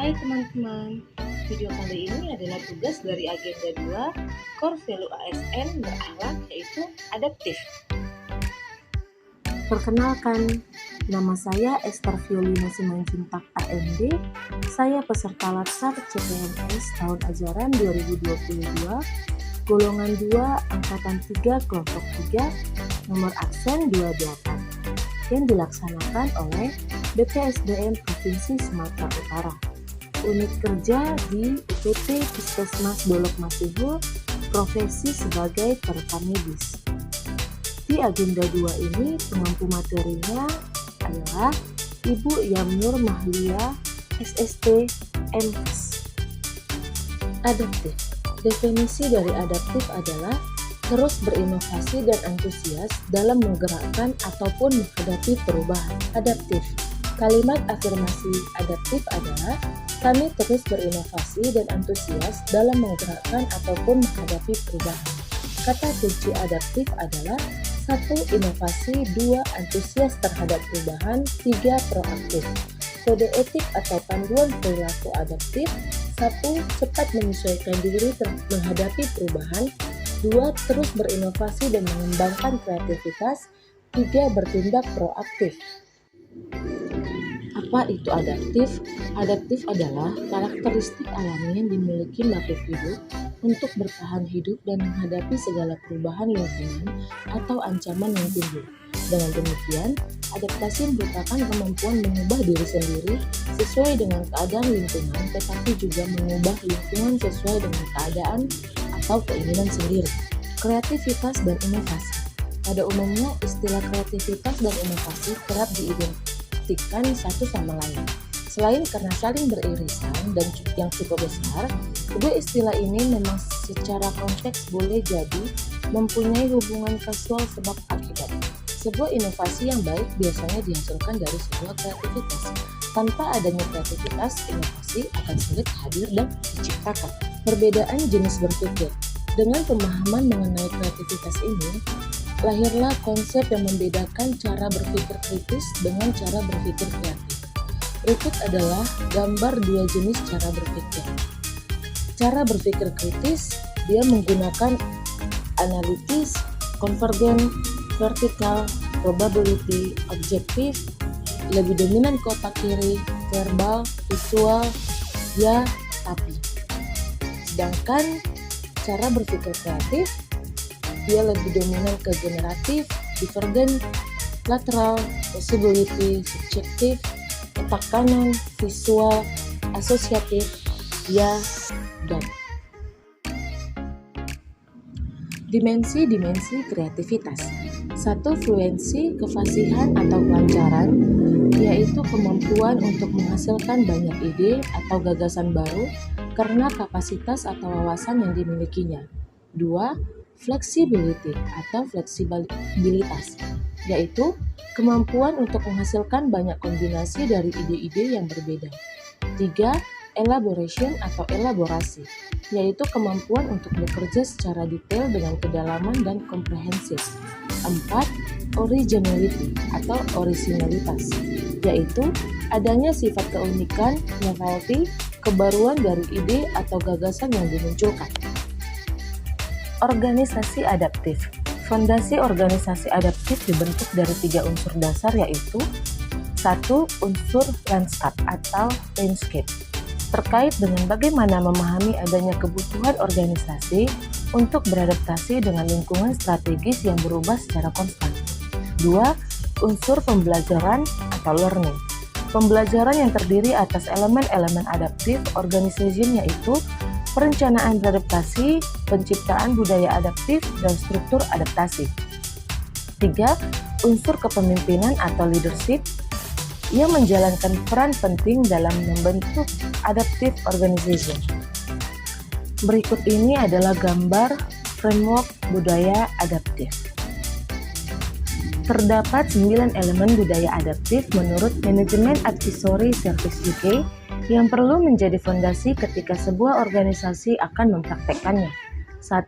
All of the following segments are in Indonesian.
Hai teman-teman, video kali ini adalah tugas dari agenda 2 Core Value ASN berakhlak, yaitu adaptif. Perkenalkan, nama saya Esther Violina Simanjuntak AMD. Saya peserta Latsar CPNS tahun ajaran 2022, golongan 2, angkatan 3, kelompok 3, nomor absen 28, yang dilaksanakan oleh BPSDM Provinsi Sumatera Utara. Unit kerja di UPT Puskesmas Dolok Masihu, profesi sebagai perekam medis. Di agenda 2 ini, pengampu materinya adalah Ibu Yamnur Mahlia, SST, MPes. Adaptif. Definisi dari adaptif adalah terus berinovasi dan antusias dalam menggerakkan ataupun menghadapi perubahan. Adaptif. Kalimat afirmasi adaptif adalah kami terus berinovasi dan antusias dalam menggerakkan ataupun menghadapi perubahan. Kata kunci adaptif adalah 1. Inovasi, 2. Antusias terhadap perubahan, 3. Proaktif. Kode etik atau panduan perilaku adaptif: 1. Cepat menyesuaikan diri menghadapi perubahan, 2. Terus berinovasi dan mengembangkan kreativitas, 3. Bertindak proaktif. Apa itu adaptif? Adaptif adalah karakteristik alami yang dimiliki makhluk hidup untuk bertahan hidup dan menghadapi segala perubahan lingkungan atau ancaman yang timbul. Dengan demikian, adaptasi merupakan kemampuan mengubah diri sendiri sesuai dengan keadaan lingkungan, tetapi juga mengubah lingkungan sesuai dengan keadaan atau keinginan sendiri. Kreativitas dan inovasi. Pada umumnya, istilah kreativitas dan inovasi kerap diidentikan satu sama lain. Selain karena saling beririsan dan yang cukup besar, kedua istilah ini memang secara konteks boleh jadi mempunyai hubungan kasual sebab akibat. Sebuah inovasi yang baik biasanya dihasilkan dari sebuah kreativitas. Tanpa adanya kreativitas, inovasi akan sulit hadir dan diciptakan. Perbedaan jenis berpikir. Dengan pemahaman mengenai kreativitas ini, lahirlah konsep yang membedakan cara berpikir kritis dengan cara berpikir kreatif. Berikut adalah gambar dua jenis cara berpikir. Cara berpikir kritis, dia menggunakan analitis, konvergen, vertikal, probability, objektif, lebih dominan ke otak kiri, verbal, visual, ya, tapi. Sedangkan cara berpikir kreatif, dia lebih dominan ke generatif, divergen, lateral, possibility, subjektif, otak kanan, visual, asosiatif, ya, dan. Dimensi-dimensi kreativitas. 1. Fluensi, kefasihan atau kelancaran, yaitu kemampuan untuk menghasilkan banyak ide atau gagasan baru karena kapasitas atau wawasan yang dimilikinya. 2. Flexibility atau fleksibilitas, yaitu kemampuan untuk menghasilkan banyak kombinasi dari ide-ide yang berbeda. 3. Elaboration atau elaborasi, yaitu kemampuan untuk bekerja secara detail dengan kedalaman dan komprehensif. 4. Originality atau orisinalitas, yaitu adanya sifat keunikan, novelty, kebaruan dari ide atau gagasan yang dimunculkan. Organisasi adaptif. Fondasi organisasi adaptif dibentuk dari 3 unsur dasar, yaitu 1. Unsur landscape atau landscape, terkait dengan bagaimana memahami adanya kebutuhan organisasi untuk beradaptasi dengan lingkungan strategis yang berubah secara konstan. 2. Unsur pembelajaran atau learning. Pembelajaran yang terdiri atas elemen-elemen adaptif organization, yaitu perencanaan beradaptasi, penciptaan budaya adaptif, dan struktur adaptasi. 3. Unsur kepemimpinan atau leadership yang menjalankan peran penting dalam membentuk adaptive organization. Berikut ini adalah gambar framework budaya adaptif. Terdapat 9 elemen budaya adaptif menurut Manajemen Advisory Service UK yang perlu menjadi fondasi ketika sebuah organisasi akan mempraktekkannya. 1.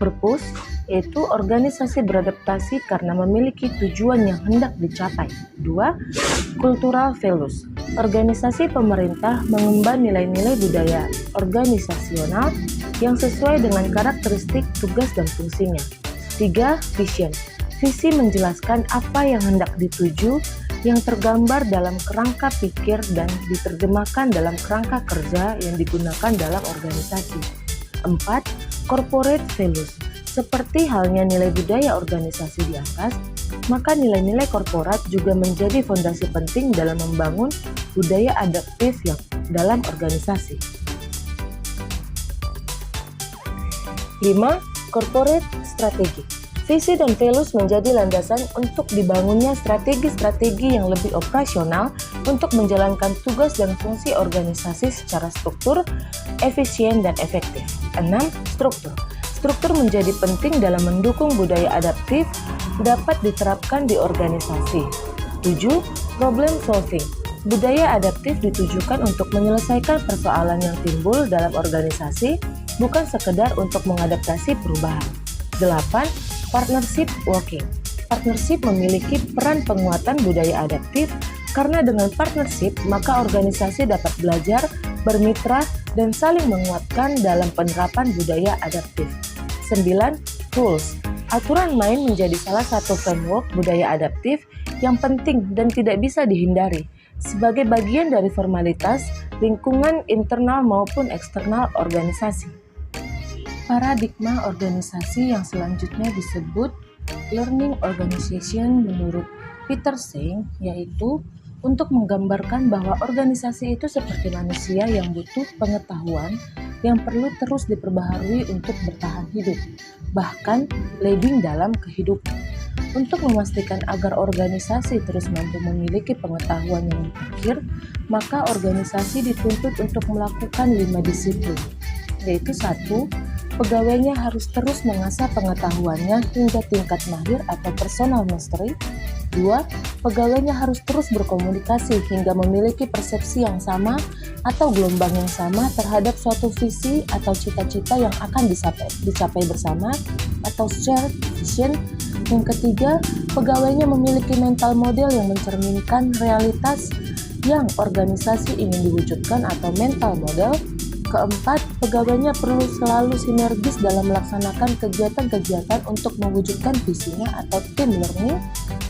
Purpose, yaitu organisasi beradaptasi karena memiliki tujuan yang hendak dicapai. 2. Cultural values, organisasi pemerintah mengemban nilai-nilai budaya organisasional yang sesuai dengan karakteristik tugas dan fungsinya. 3. Vision. Visi menjelaskan apa yang hendak dituju yang tergambar dalam kerangka pikir dan diterjemahkan dalam kerangka kerja yang digunakan dalam organisasi. 4. Corporate values. Seperti halnya nilai budaya organisasi di atas, maka nilai-nilai korporat juga menjadi fondasi penting dalam membangun budaya adaptif yang dalam organisasi. 5. Corporate strategy. Visi dan values menjadi landasan untuk dibangunnya strategi-strategi yang lebih operasional untuk menjalankan tugas dan fungsi organisasi secara struktur, efisien, dan efektif. 6. Struktur. Struktur menjadi penting dalam mendukung budaya adaptif dapat diterapkan di organisasi. 7. Problem solving. Budaya adaptif ditujukan untuk menyelesaikan persoalan yang timbul dalam organisasi, bukan sekedar untuk mengadaptasi perubahan. 8. Partnership working. Partnership memiliki peran penguatan budaya adaptif karena dengan partnership maka organisasi dapat belajar, bermitra, dan saling menguatkan dalam penerapan budaya adaptif. 9. Rules. Aturan main menjadi salah satu framework budaya adaptif yang penting dan tidak bisa dihindari sebagai bagian dari formalitas lingkungan internal maupun eksternal organisasi. Paradigma organisasi yang selanjutnya disebut learning organization menurut Peter Senge, yaitu untuk menggambarkan bahwa organisasi itu seperti manusia yang butuh pengetahuan yang perlu terus diperbaharui untuk bertahan hidup, bahkan leading dalam kehidupan. Untuk memastikan agar organisasi terus mampu memiliki pengetahuan yang terakhir, maka organisasi dituntut untuk melakukan 5 disiplin, yaitu 1. Pegawainya harus terus mengasah pengetahuannya hingga tingkat mahir atau personal mastery. 2. Pegawainya harus terus berkomunikasi hingga memiliki persepsi yang sama atau gelombang yang sama terhadap suatu visi atau cita-cita yang akan dicapai bersama atau shared vision. Yang ketiga, pegawainya memiliki mental model yang mencerminkan realitas yang organisasi ingin diwujudkan atau mental model. Keempat, pegawainya perlu selalu sinergis dalam melaksanakan kegiatan-kegiatan untuk mewujudkan visinya atau team learning.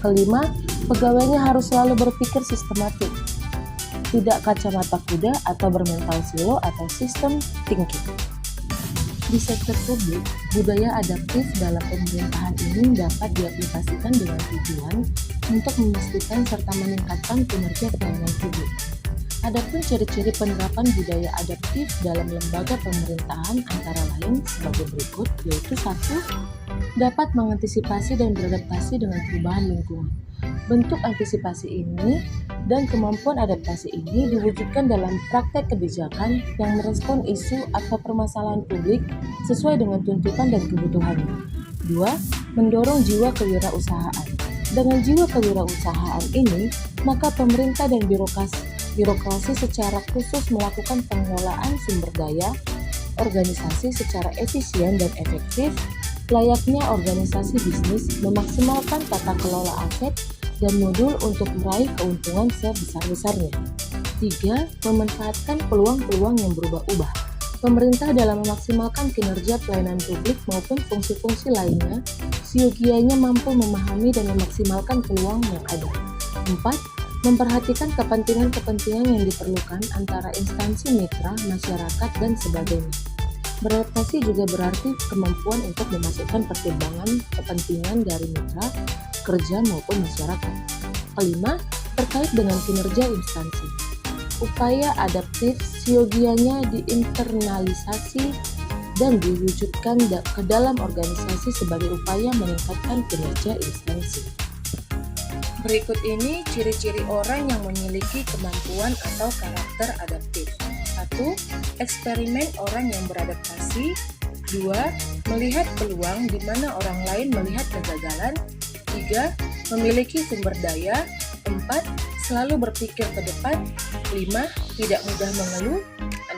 Kelima, pegawainya harus selalu berpikir sistematik, tidak kacamata kuda atau bermental silo atau system thinking. Di sektor publik, budaya adaptif dalam pemerintahan ini dapat diaplikasikan dengan tujuan untuk memastikan serta meningkatkan kinerja pelayanan publik. Adapun ciri-ciri penerapan budaya adaptif dalam lembaga pemerintahan antara lain sebagai berikut, yaitu 1. Dapat mengantisipasi dan beradaptasi dengan perubahan lingkungan. Bentuk antisipasi ini dan kemampuan adaptasi ini diwujudkan dalam praktek kebijakan yang merespon isu atau permasalahan publik sesuai dengan tuntutan dan kebutuhannya. 2. Mendorong jiwa kewirausahaan. Dengan jiwa kewirausahaan ini, maka pemerintah dan birokrasi secara khusus melakukan pengelolaan sumber daya organisasi secara efisien dan efektif, layaknya organisasi bisnis memaksimalkan tata kelola aset dan modul untuk meraih keuntungan sebesar-besarnya. 3. Memanfaatkan peluang-peluang yang berubah-ubah. Pemerintah dalam memaksimalkan kinerja pelayanan publik maupun fungsi-fungsi lainnya, siogianya mampu memahami dan memaksimalkan peluang yang ada. 4. Memperhatikan kepentingan-kepentingan yang diperlukan antara instansi mitra, masyarakat, dan sebagainya. Beradaptasi juga berarti kemampuan untuk memasukkan pertimbangan kepentingan dari mitra, kerja maupun masyarakat. Kelima, terkait dengan kinerja instansi. Upaya adaptif siogianya diinternalisasi dan diwujudkan ke dalam organisasi sebagai upaya meningkatkan kinerja instansi. Berikut ini ciri-ciri orang yang memiliki kemampuan atau karakter adaptif. 1. Eksperimen orang yang beradaptasi. 2. Melihat peluang di mana orang lain melihat kegagalan. 3. Memiliki sumber daya. 4. Selalu berpikir ke depan. 5. Tidak mudah mengeluh.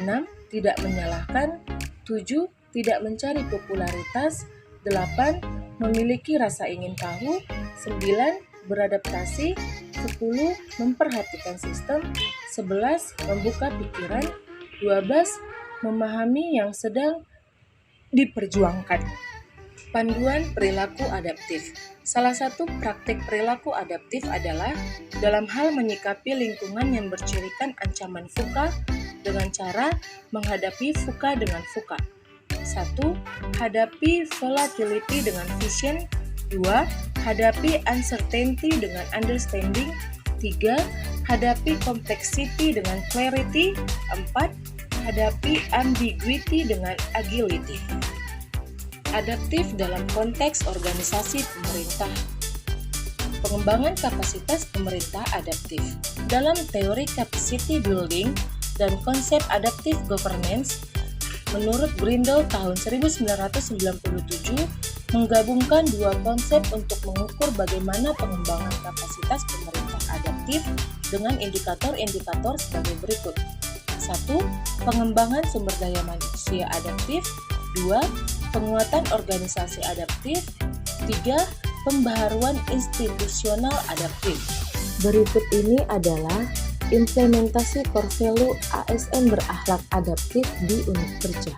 6. Tidak menyalahkan. 7. Tidak mencari popularitas. 8. Memiliki rasa ingin tahu. 9. beradaptasi, 10. Memperhatikan sistem, 11. Membuka pikiran, 12. Memahami yang sedang diperjuangkan. Panduan perilaku adaptif. Salah satu praktik perilaku adaptif adalah dalam hal menyikapi lingkungan yang bercirikan ancaman VUCA dengan cara menghadapi VUCA dengan VUCA. 1. Hadapi volatility dengan vision. 2. Hadapi uncertainty dengan understanding. 3. Hadapi complexity dengan clarity. 4. Hadapi ambiguity dengan agility. Adaptif dalam konteks organisasi pemerintah. Pengembangan kapasitas pemerintah adaptif. Dalam teori capacity building dan konsep adaptive governance, menurut Brindle tahun 1997, menggabungkan dua konsep untuk mengukur bagaimana pengembangan kapasitas pemerintah adaptif dengan indikator-indikator sebagai berikut. 1. Pengembangan sumber daya manusia adaptif. 2. Penguatan organisasi adaptif. 3. Pembaharuan institusional adaptif. Berikut ini adalah implementasi core value ASN berakhlak adaptif di unit kerja.